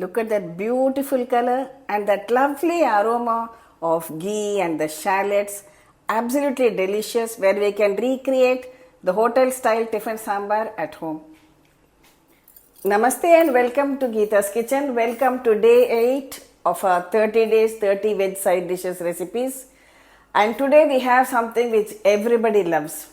Look at that beautiful color and that lovely aroma of ghee and the shallots. Absolutely delicious, where we can recreate the hotel style Tiffin Sambar at home. Namaste and welcome to Gita's Kitchen. Welcome to day 8 of our 30 days 30 veg side dishes recipes. And today we have something which everybody loves.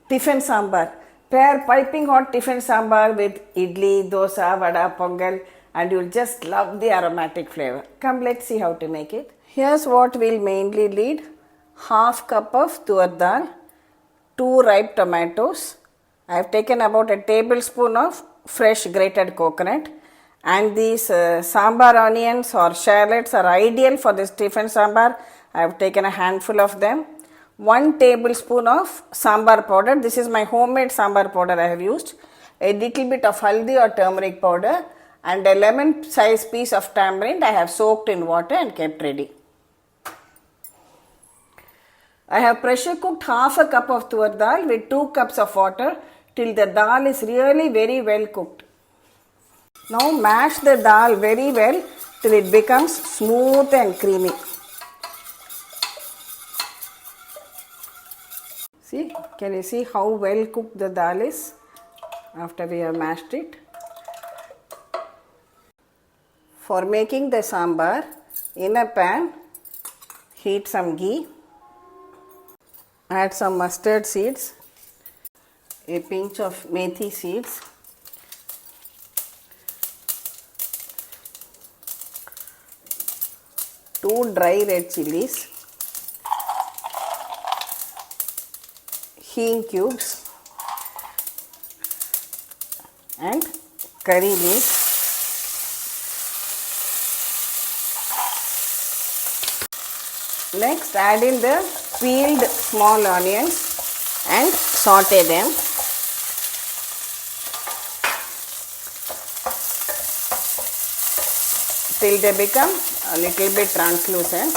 Tiffin Sambar. Pair piping hot Tiffin Sambar with Idli, Dosa, Vada, Pongal, and you'll just love the aromatic flavor. Come, let's see how to make it. Here's what we'll mainly need. Half cup of Tuvar Dal, 2 ripe tomatoes. I have taken about a tablespoon of fresh grated coconut, and these sambar onions or shallots are ideal for this Tiffin Sambar. I have taken a handful of them. 1 tablespoon of sambar powder. This is my homemade sambar powder I have used. A little bit of haldi or turmeric powder, and a lemon size piece of tamarind I have soaked in water and kept ready. I have pressure cooked half a cup of Tuvar Dal with 2 cups of water till the dal is really very well cooked. Now mash the dal very well till it becomes smooth and creamy. See, can you see how well cooked the dal is after we have mashed it? For making the sambar, in a pan, heat some ghee, add some mustard seeds, a pinch of methi seeds, two dry red chillis, Hing cubes, and curry leaves. Next, add in the peeled small onions and saute them. Till they become a little bit translucent.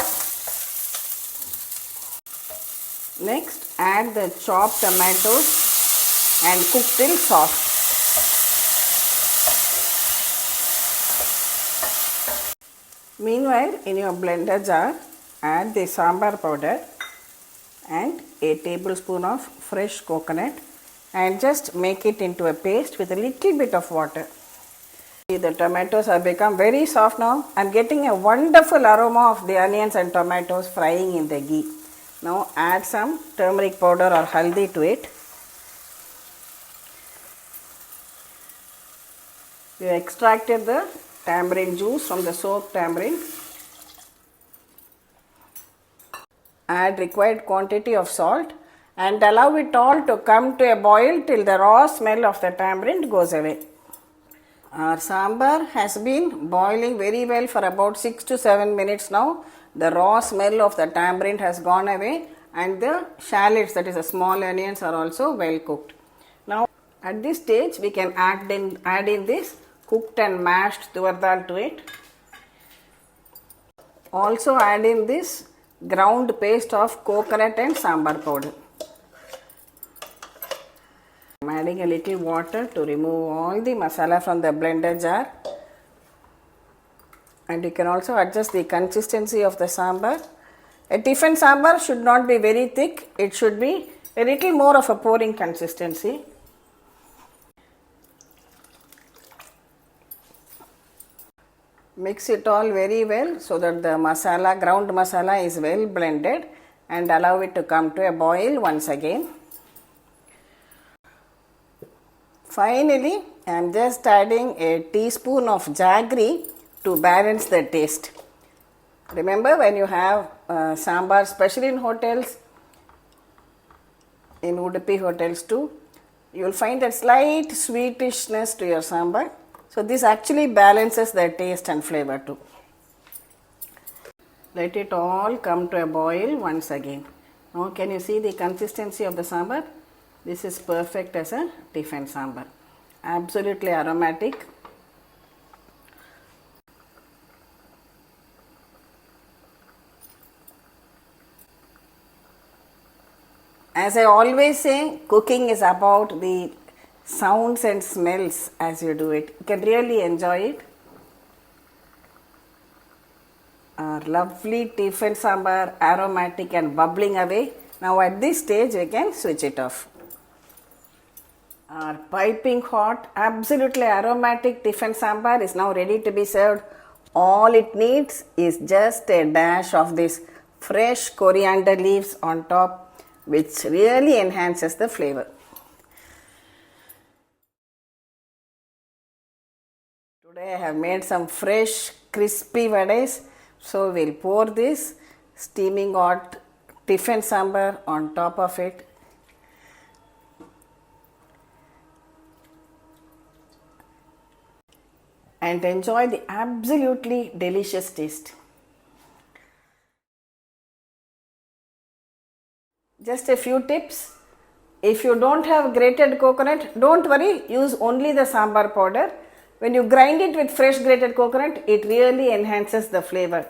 Next, add the chopped tomatoes and cook till soft. Meanwhile, in your blender jar, add the sambar powder and a tablespoon of fresh coconut and just make it into a paste with a little bit of water. The tomatoes have become very soft now. I am getting a wonderful aroma of the onions and tomatoes frying in the ghee. Now add some turmeric powder or haldi to it. We extracted the tamarind juice from the soaked tamarind. Add required quantity of salt and allow it all to come to a boil till the raw smell of the tamarind goes away. Our sambar has been boiling very well for about 6 to 7 minutes now. The raw smell of the tamarind has gone away and the shallots, that is the small onions, are also well cooked. Now at this stage we can add in this cooked and mashed Tuvar Dal to it. Also add in this ground paste of coconut and sambar powder. I am adding a little water to remove all the masala from the blender jar, and you can also adjust the consistency of the sambar. A Tiffin sambar should not be very thick, it should be a little more of a pouring consistency. Mix it all very well so that the masala, ground masala, is well blended, and allow it to come to a boil once again. Finally, I am just adding a teaspoon of Jaggery to balance the taste. Remember, when you have sambar, especially in hotels, in Udupi hotels too, you will find that slight sweetishness to your sambar. So this actually balances the taste and flavor too. Let it all come to a boil once again. Now can you see the consistency of the sambar? This is perfect as a Tiffin sambar. Absolutely aromatic. As I always say, cooking is about the sounds and smells as you do it. You can really enjoy it. Our lovely Tiffin Sambar, aromatic and bubbling away. Now at this stage we can switch it off. Our piping hot, absolutely aromatic Tiffin Sambar is now ready to be served. All it needs is just a dash of this fresh coriander leaves on top, which really enhances the flavor. Today I have made some fresh crispy vadas, so we'll pour this steaming hot Tiffin Sambar on top of it. And enjoy the absolutely delicious taste. Just a few tips. If you don't have grated coconut, don't worry, use only the sambar powder. When you grind it with fresh grated coconut, it really enhances the flavor.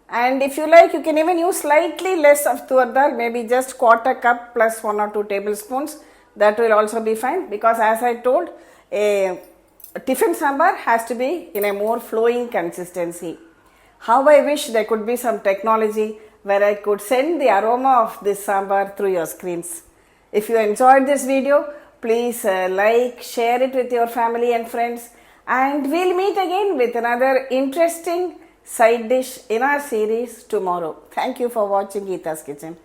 And if you like, you can even use slightly less of tuvar dal, maybe just quarter cup plus 1 or 2 tablespoons. That will also be fine, because as I told, a Tiffin Sambar has to be in a more flowing consistency. How I wish there could be some technology where I could send the aroma of this sambar through your screens. If you enjoyed this video, please like, share it with your family and friends, and we'll meet again with another interesting side dish in our series tomorrow. Thank you for watching Gita's Kitchen.